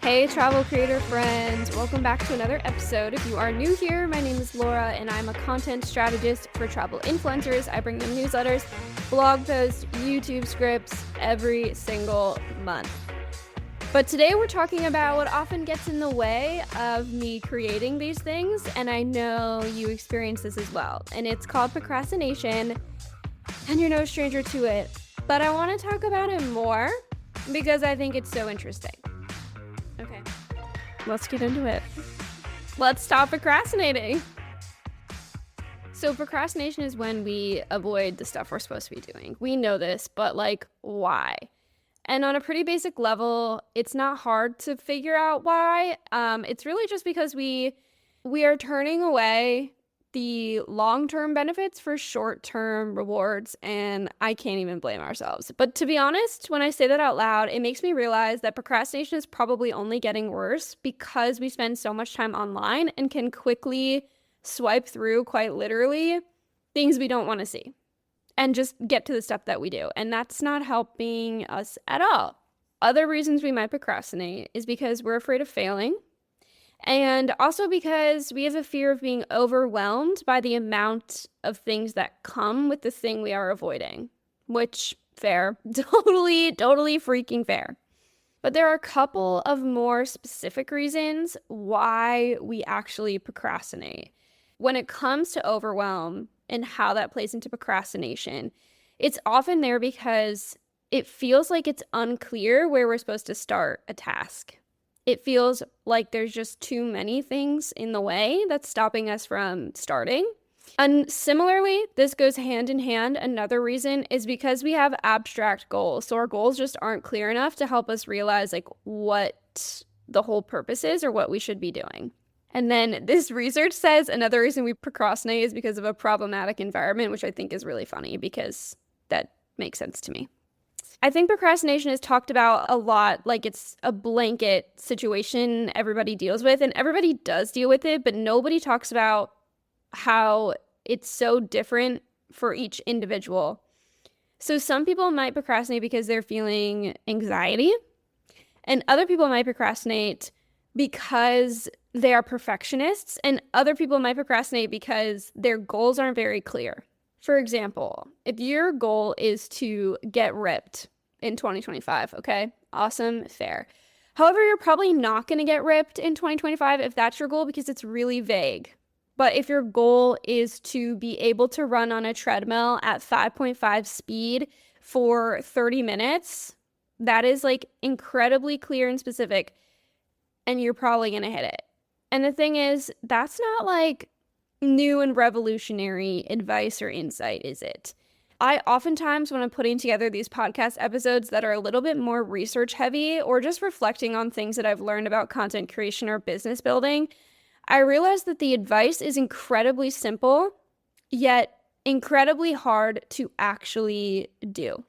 Hey, travel creator friends, welcome back to another episode. If you are new here, my name is Laura and I'm a content strategist for travel influencers. I bring them newsletters, blog posts, YouTube scripts every single month. But today we're talking about what often gets in the way of me creating these things, and I know you experience this as well. And it's called procrastination, and you're no stranger to it. But I want to talk about it more because I think it's so interesting. Okay, let's get into it. Let's stop procrastinating. So procrastination is when we avoid the stuff we're supposed to be doing. We know this, but why? And on a pretty basic level, it's not hard to figure out why. It's really just because we are turning away the long-term benefits for short-term rewards, and I can't even blame ourselves. But to be honest, when I say that out loud, it makes me realize that procrastination is probably only getting worse because we spend so much time online and can quickly swipe through, quite literally, things we don't want to see and just get to the stuff that we do. And that's not helping us at all. Other reasons we might procrastinate is because we're afraid of failing, and also because we have a fear of being overwhelmed by the amount of things that come with the thing we are avoiding, which, fair, totally freaking fair. But there are a couple of more specific reasons why we actually procrastinate. When it comes to overwhelm and how that plays into procrastination, it's often there because it feels like it's unclear where we're supposed to start a task. It feels like there's just too many things in the way that's stopping us from starting. And similarly, this goes hand in hand. Another reason is because we have abstract goals. So our goals just aren't clear enough to help us realize what the whole purpose is or what we should be doing. And then this research says another reason we procrastinate is because of a problematic environment, which I think is really funny because that makes sense to me. I think procrastination is talked about a lot like it's a blanket situation everybody deals with, and everybody does deal with it, but nobody talks about how it's so different for each individual. So some people might procrastinate because they're feeling anxiety, and other people might procrastinate because they are perfectionists, and other people might procrastinate because their goals aren't very clear. For example, if your goal is to get ripped in 2025, okay, awesome, fair. However, you're probably not going to get ripped in 2025 if that's your goal because it's really vague. But if your goal is to be able to run on a treadmill at 5.5 speed for 30 minutes, that is incredibly clear and specific, and you're probably going to hit it. And the thing is, that's not new and revolutionary advice or insight, is it? I oftentimes, when I'm putting together these podcast episodes that are a little bit more research heavy or just reflecting on things that I've learned about content creation or business building, I realize that the advice is incredibly simple, yet incredibly hard to actually do.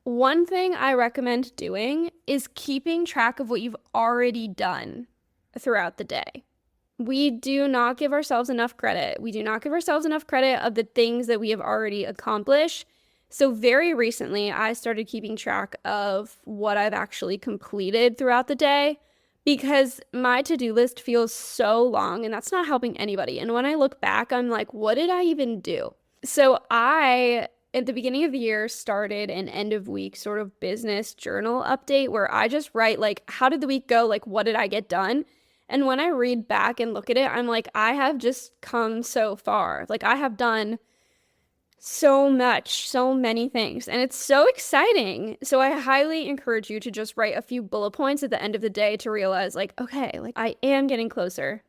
One thing I recommend doing is keeping track of what you've already done throughout the day. We do not give ourselves enough credit. We do not give ourselves enough credit of the things that we have already accomplished. So very recently, I started keeping track of what I've actually completed throughout the day because my to-do list feels so long, and that's not helping anybody. And when I look back, I'm like, what did I even do? So I, at the beginning of the year, started an end of week sort of business journal update where I just write how did the week go? What did I get done? And when I read back and look at it, I'm like, I have just come so far. I have done so much, so many things, and it's so exciting. So I highly encourage you to just write a few bullet points at the end of the day to realize okay, I am getting closer.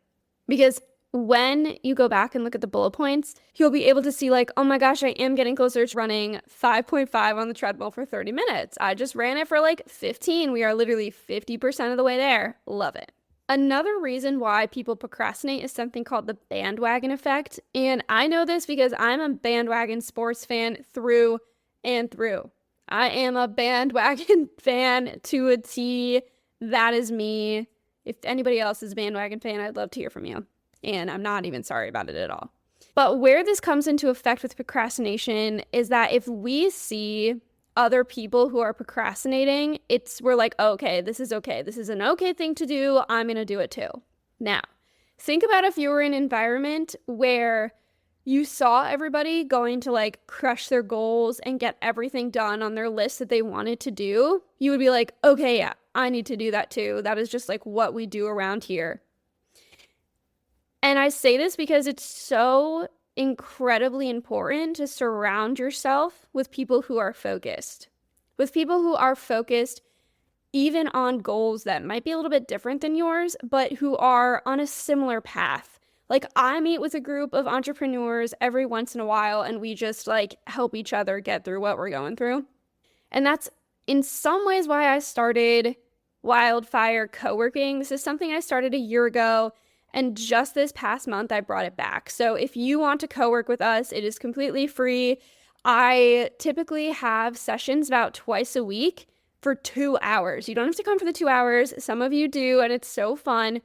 Because when you go back and look at the bullet points, you'll be able to see oh my gosh, I am getting closer to running 5.5 on the treadmill for 30 minutes. I just ran it for 15. We are literally 50% of the way there. Love it. Another reason why people procrastinate is something called the bandwagon effect. And I know this because I'm a bandwagon sports fan through and through. I am a bandwagon fan to a T. That is me. If anybody else is a bandwagon fan, I'd love to hear from you. And I'm not even sorry about it at all. But where this comes into effect with procrastination is that if we see other people who are procrastinating, we're like, okay. This is an okay thing to do. I'm going to do it too. Now, think about if you were in an environment where you saw everybody going to like crush their goals and get everything done on their list that they wanted to do. You would be like, okay, yeah, I need to do that too. That is just like what we do around here. And I say this because it's so incredibly important to surround yourself with people who are focused. With people who are focused even on goals that might be a little bit different than yours, but who are on a similar path. Like, I meet with a group of entrepreneurs every once in a while, and we just like help each other get through what we're going through. And that's in some ways why I started Wildfire Co-working. This is something I started a year ago, and just this past month I brought it back. So if you want to co-work with us, it is completely free. I typically have sessions about twice a week for 2 hours. You don't have to come for the 2 hours. Some of you do, and it's so fun.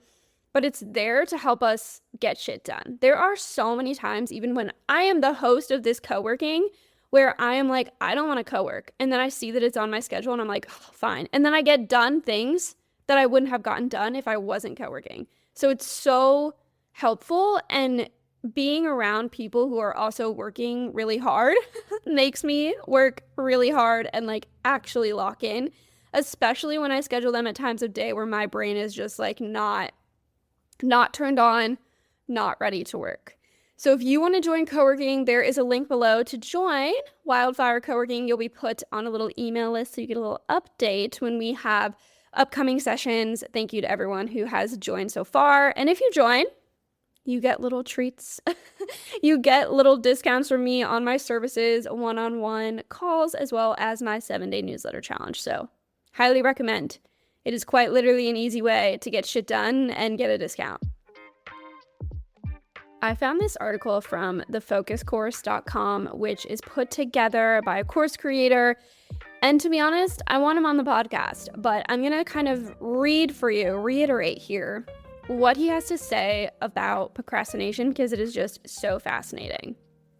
But it's there to help us get shit done. There are so many times, even when I am the host of this co-working, where I am like, I don't want to co-work. And then I see that it's on my schedule and I'm like, oh, fine. And then I get done things that I wouldn't have gotten done if I wasn't co-working. So it's so helpful. And being around people who are also working really hard makes me work really hard and like actually lock in, especially when I schedule them at times of day where my brain is just like not turned on, not ready to work. So if you want to join co-working, there is a link below to join Wildfire Co-working. You'll be put on a little email list so you get a little update when we have upcoming sessions. Thank you to everyone who has joined so far. And if you join, you get little treats. You get little discounts from me on my services, one-on-one calls, as well as my 7-day newsletter challenge. So highly recommend. It is quite literally an easy way to get shit done and get a discount. I found this article from thefocuscourse.com, which is put together by a course creator. And to be honest, I want him on the podcast, but I'm going to kind of reiterate here what he has to say about procrastination because it is just so fascinating.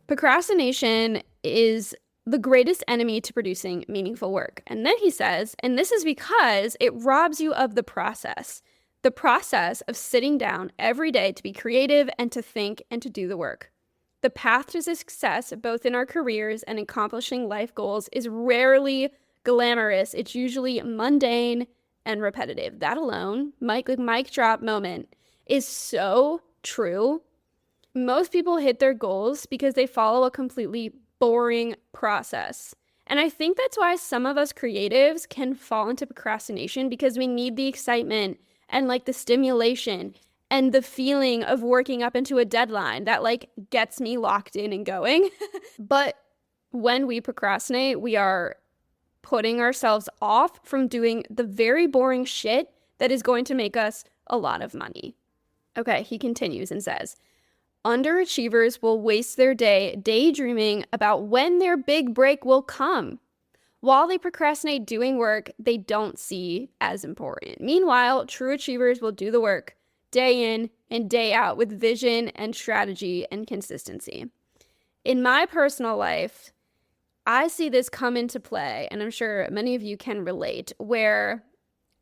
Procrastination is the greatest enemy to producing meaningful work. And then he says, and this is because it robs you of the process of sitting down every day to be creative and to think and to do the work. The path to success, both in our careers and accomplishing life goals, is rarely glamorous. It's usually mundane and repetitive. That alone, mic drop moment, is so true. Most people hit their goals because they follow a completely boring process. And I think that's why some of us creatives can fall into procrastination, because we need the excitement and like the stimulation and the feeling of working up into a deadline that like gets me locked in and going. But when we procrastinate, we are putting ourselves off from doing the very boring shit that is going to make us a lot of money. Okay, he continues and says, underachievers will waste their day daydreaming about when their big break will come, while they procrastinate doing work they don't see as important. Meanwhile, true achievers will do the work day in and day out with vision and strategy and consistency. In my personal life, I see this come into play, and I'm sure many of you can relate, where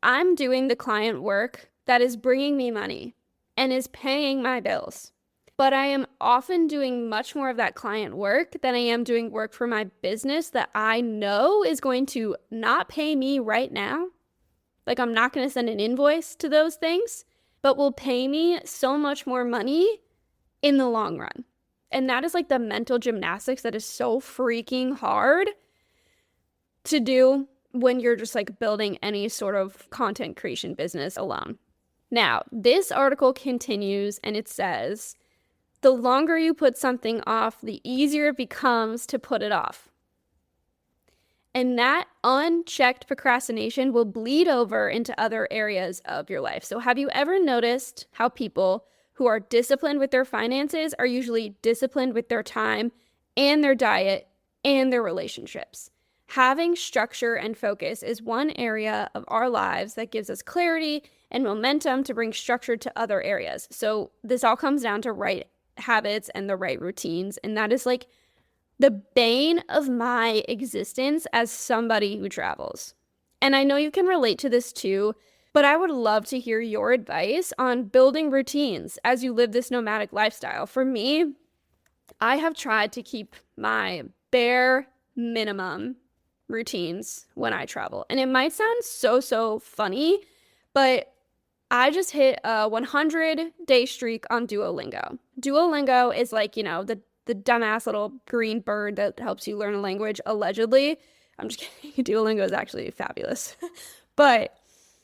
I'm doing the client work that is bringing me money and is paying my bills. But I am often doing much more of that client work than I am doing work for my business that I know is going to not pay me right now. Like, I'm not going to send an invoice to those things, but will pay me so much more money in the long run. And that is like the mental gymnastics that is so freaking hard to do when you're just like building any sort of content creation business alone. Now, this article continues and it says, the longer you put something off, the easier it becomes to put it off. And that unchecked procrastination will bleed over into other areas of your life. So have you ever noticed how people who are disciplined with their finances are usually disciplined with their time and their diet and their relationships? Having structure and focus is one area of our lives that gives us clarity and momentum to bring structure to other areas. So this all comes down to right habits and the right routines. And that is like the bane of my existence as somebody who travels. And I know you can relate to this too, but I would love to hear your advice on building routines as you live this nomadic lifestyle. For me, I have tried to keep my bare minimum routines when I travel. And it might sound so funny, but I just hit a 100-day streak on Duolingo. Duolingo is like, the dumbass little green bird that helps you learn a language, allegedly. I'm just kidding. Duolingo is actually fabulous. But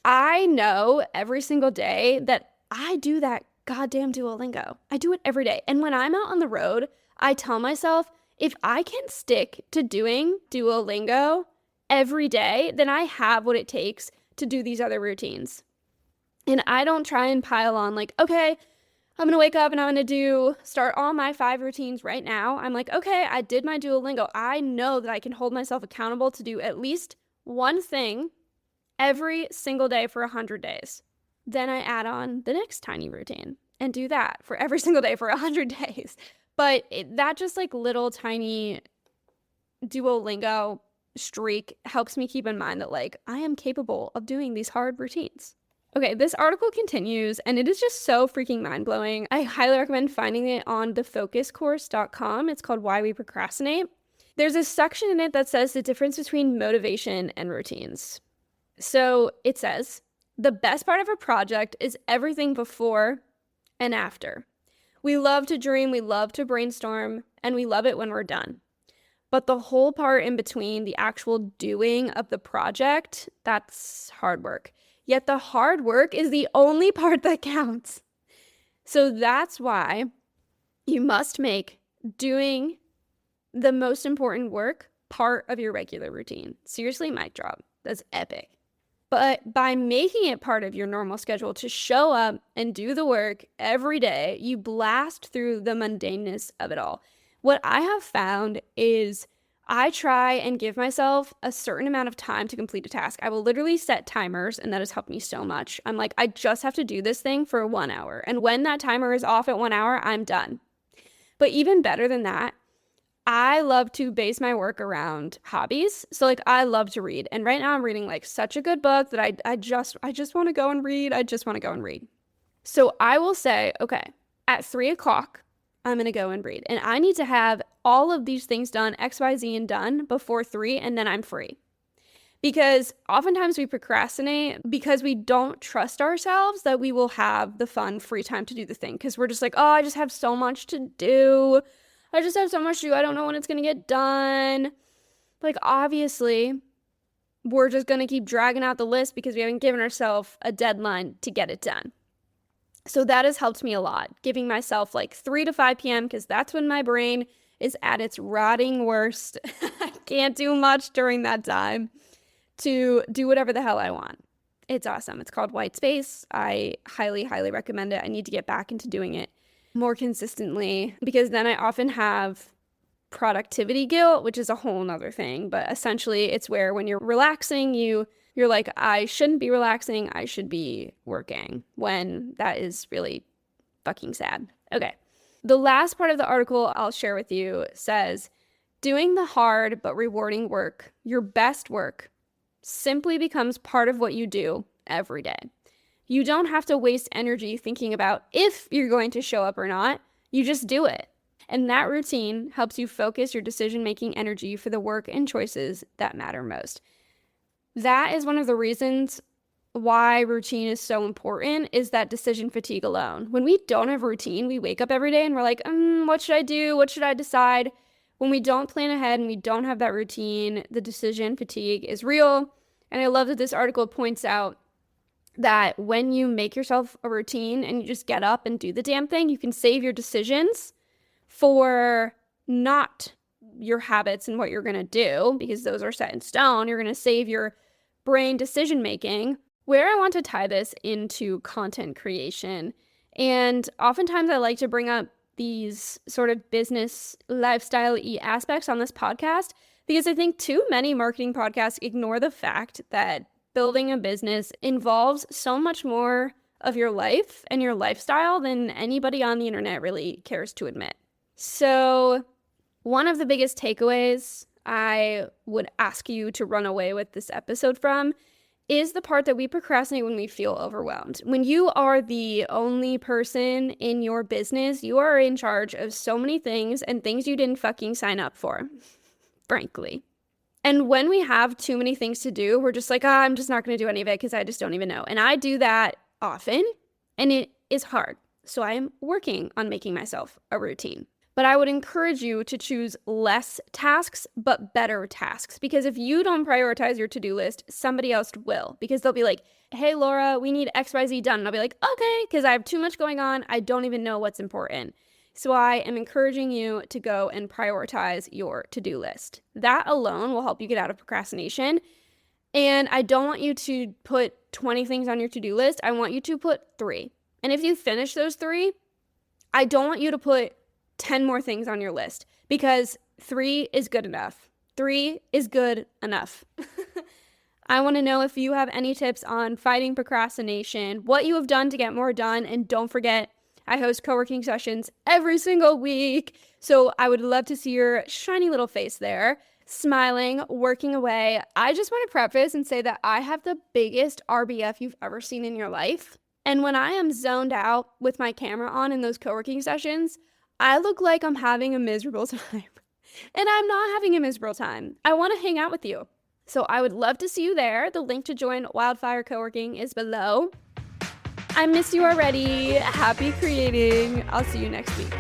I know every single day that I do that goddamn Duolingo. I do it every day. And when I'm out on the road, I tell myself, if I can stick to doing Duolingo every day, then I have what it takes to do these other routines. And I don't try and pile on like, okay, I'm going to wake up and I'm going to start all my 5 routines right now. I'm like, okay, I did my Duolingo. I know that I can hold myself accountable to do at least one thing every single day for 100 days. Then I add on the next tiny routine and do that for every single day for 100 days. But that just like little tiny Duolingo streak helps me keep in mind that like I am capable of doing these hard routines. Okay, this article continues, and it is just so freaking mind-blowing. I highly recommend finding it on thefocuscourse.com. It's called Why We Procrastinate. There's a section in it that says the difference between motivation and routines. So it says, the best part of a project is everything before and after. We love to dream, we love to brainstorm, and we love it when we're done. But the whole part in between, the actual doing of the project, that's hard work. Yet the hard work is the only part that counts. So that's why you must make doing the most important work part of your regular routine. Seriously, mic drop. That's epic. But by making it part of your normal schedule to show up and do the work every day, you blast through the mundaneness of it all. What I have found is I try and give myself a certain amount of time to complete a task. I will literally set timers, and that has helped me so much. I'm like, I just have to do this thing for 1 hour. And when that timer is off at 1 hour, I'm done. But even better than that, I love to base my work around hobbies. So like I love to read. And right now I'm reading like such a good book that I just want to go and read. I just want to go and read. So I will say, okay, at 3:00, I'm going to go and read. And I need to have all of these things done, X, Y, Z, and done before 3, and then I'm free. Because oftentimes we procrastinate because we don't trust ourselves that we will have the fun, free time to do the thing. Because we're just like, oh, I just have so much to do. I just have so much to do. I don't know when it's going to get done. Like, obviously, we're just going to keep dragging out the list because we haven't given ourselves a deadline to get it done. So that has helped me a lot, giving myself like 3 to 5 p.m. because that's when my brain is at its rotting worst. I can't do much during that time to do whatever the hell I want. It's awesome. It's called White Space. I highly, highly recommend it. I need to get back into doing it more consistently because then I often have productivity guilt, which is a whole nother thing. But essentially, it's where when you're relaxing, you're like, I shouldn't be relaxing. I should be working, when that is really fucking sad. Okay. The last part of the article I'll share with you says, doing the hard but rewarding work, your best work, simply becomes part of what you do every day. You don't have to waste energy thinking about if you're going to show up or not. You just do it. And that routine helps you focus your decision-making energy for the work and choices that matter most. That is one of the reasons why routine is so important, is that decision fatigue alone. When we don't have routine, we wake up every day and we're like, what should I do? What should I decide? When we don't plan ahead and we don't have that routine, the decision fatigue is real. And I love that this article points out that when you make yourself a routine and you just get up and do the damn thing, you can save your decisions for not your habits and what you're going to do, because those are set in stone. You're going to save your brain decision making. Where I want to tie this into content creation, and oftentimes I like to bring up these sort of business lifestyle-y aspects on this podcast, because I think too many marketing podcasts ignore the fact that building a business involves so much more of your life and your lifestyle than anybody on the internet really cares to admit. So One of the biggest takeaways I would ask you to run away with this episode from is the part that we procrastinate when we feel overwhelmed. When you are the only person in your business, you are in charge of so many things and things you didn't fucking sign up for, frankly. And when we have too many things to do, we're just like, I'm just not going to do any of it because I just don't even know. And I do that often, and it is hard. So I am working on making myself a routine. But I would encourage you to choose less tasks, but better tasks. Because if you don't prioritize your to-do list, somebody else will. Because they'll be like, hey, Laura, we need XYZ done. And I'll be like, okay, because I have too much going on. I don't even know what's important. So I am encouraging you to go and prioritize your to-do list. That alone will help you get out of procrastination. And I don't want you to put 20 things on your to-do list. I want you to put 3. And if you finish those 3, I don't want you to put 10 more things on your list, because 3 is good enough. 3 is good enough. I want to know if you have any tips on fighting procrastination, what you have done to get more done, and don't forget, I host co-working sessions every single week, so I would love to see your shiny little face there, smiling, working away. I just want to preface and say that I have the biggest RBF you've ever seen in your life, and when I am zoned out with my camera on in those co-working sessions, I look like I'm having a miserable time. And I'm not having a miserable time. I want to hang out with you. So I would love to see you there. The link to join Wildfire Co-working is below. I miss you already. Happy creating. I'll see you next week.